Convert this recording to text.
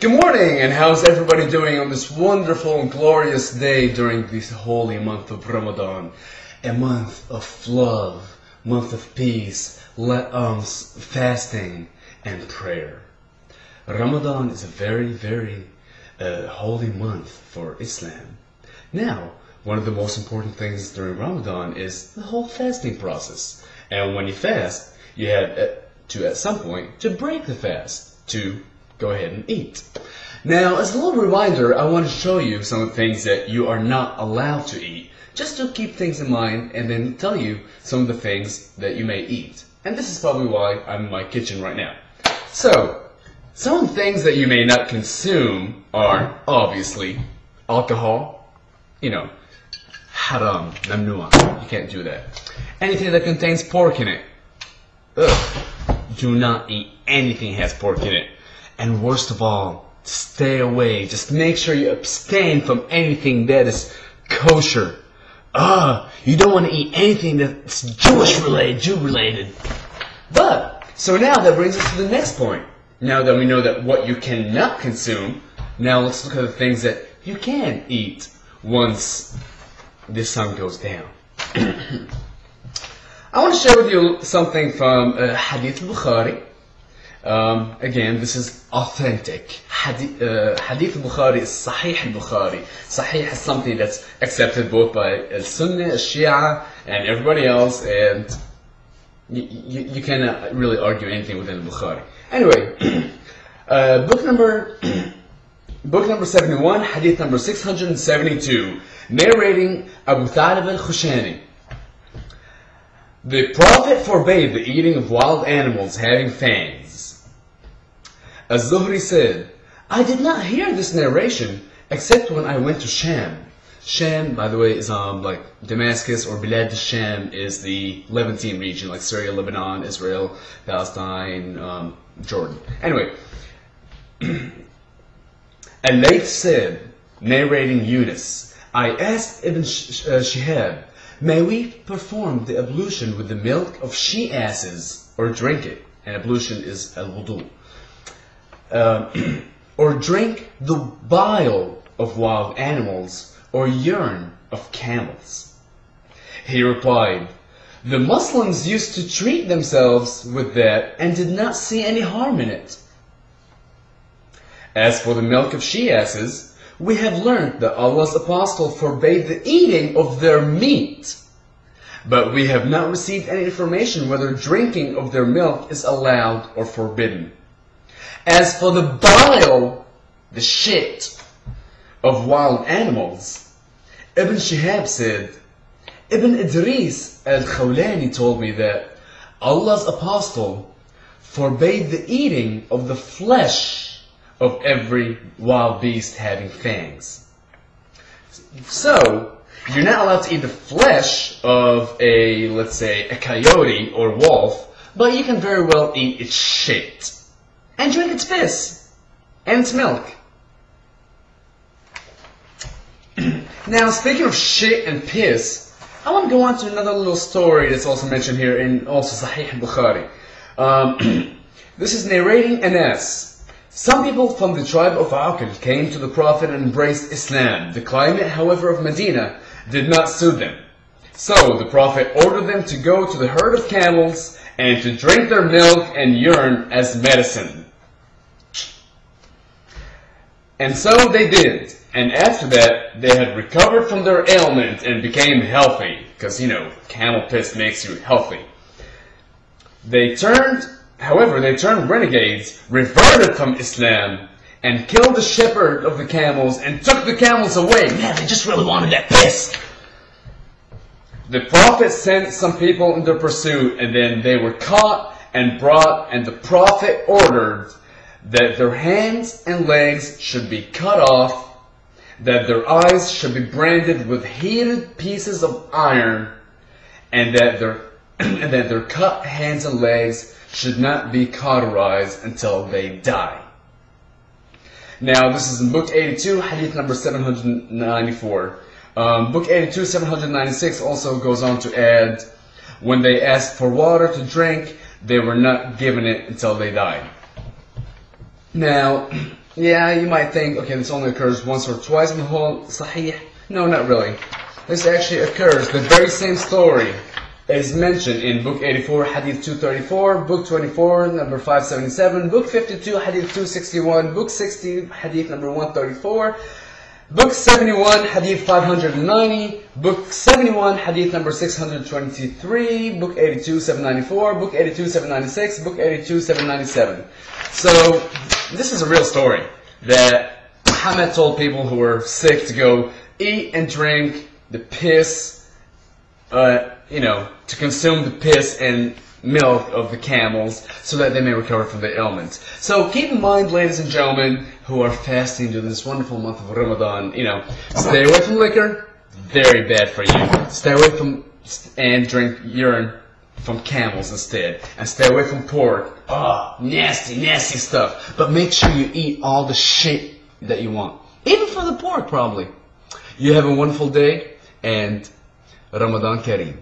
Good morning, and how's everybody doing on this wonderful and glorious day during this holy month of Ramadan? A month of love, month of peace, fasting, and prayer. Ramadan is a very, very holy month for Islam. Now, one of the most important things during Ramadan is the whole fasting process. And when you fast, you have to, at some point, to break the fast, to go ahead and eat. Now, as a little reminder, I want to show you some of the things that you are not allowed to eat, just to keep things in mind, and then tell you some of the things that you may eat. And this is probably why I'm in my kitchen right now. So, some of the things that you may not consume are, obviously, alcohol, haram, mamnu'a, you can't do that. Anything that contains pork in it, do not eat anything that has pork in it. And worst of all, stay away. Just make sure you abstain from anything that is kosher. You don't want to eat anything that's Jew related. But, so now that brings us to the next point. Now that we know that what you cannot consume, now let's look at the things that you can eat once the sun goes down. I want to share with you something from Hadith al-Bukhari. Again, this is authentic. Hadith al-Bukhari is Sahih al-Bukhari. Sahih is something that's accepted both by al-Sunnah, al-Shia, and everybody else, and you cannot really argue anything within al-Bukhari. Anyway, book number 71, Hadith number 672, narrating Abu Talib al-Khushani. The Prophet forbade the eating of wild animals having fangs. Az-Zuhri said, I did not hear this narration except when I went to Sham. Sham, by the way, is like Damascus, or Bilad al-Sham is the Levantine region, like Syria, Lebanon, Israel, Palestine, Jordan. Anyway, Al-Layth said, narrating Yunus, I asked Ibn Shihab, may we perform the ablution with the milk of she-asses, or drink it? And ablution is al-wudu. Or drink the bile of wild animals, or urine of camels? He replied, the Muslims used to treat themselves with that and did not see any harm in it. As for the milk of she-asses, we have learned that Allah's apostle forbade the eating of their meat, but we have not received any information whether drinking of their milk is allowed or forbidden. As for the bile, the shit, of wild animals, Ibn Shihab said, Ibn Idris al-Khawlani told me that Allah's apostle forbade the eating of the flesh of every wild beast having fangs. So, you're not allowed to eat the flesh of a, let's say, a coyote or wolf, but you can very well eat its shit. And drink its piss. And its milk. Now, speaking of shit and piss, I want to go on to another little story that's also mentioned here in also Sahih al-Bukhari. This is narrating Anas. Some people from the tribe of Aqil came to the Prophet and embraced Islam. The climate, however, of Medina did not suit them. So the Prophet ordered them to go to the herd of camels and to drink their milk and urine as medicine. And so they did. And after that, they had recovered from their ailment and became healthy. Because, camel piss makes you healthy. They turned renegades, reverted from Islam, and killed the shepherd of the camels and took the camels away. Man, they just really wanted that piss. The Prophet sent some people in their pursuit, and then they were caught and brought, and the Prophet ordered that their hands and legs should be cut off, that their eyes should be branded with heated pieces of iron, and that their cut hands and legs should not be cauterized until they die. Now, this is in Book 82, Hadith number 794. Book 82, 796 also goes on to add, when they asked for water to drink, they were not given it until they died. Now, Yeah, you might think, okay, this only occurs once or twice in the whole Sahih. No, not really. This actually occurs, the very same story is mentioned in Book 84, Hadith 234, Book 24, number 577, Book 52, Hadith 261, Book 60, Hadith number 134, Book 71, Hadith 590, Book 71, Hadith number 623, Book 82, 794, Book 82, 796, Book 82, 797. So, this is a real story that Muhammad told people who were sick to go eat and drink the piss, to consume the piss and milk of the camels so that they may recover from their ailments. So keep in mind, ladies and gentlemen, who are fasting during this wonderful month of Ramadan, stay away from liquor, very bad for you. Stay away from and drink urine from camels instead. And stay away from pork. Oh, nasty, nasty stuff. But make sure you eat all the shit that you want. Even for the pork, probably. You have a wonderful day, and Ramadan Kareem.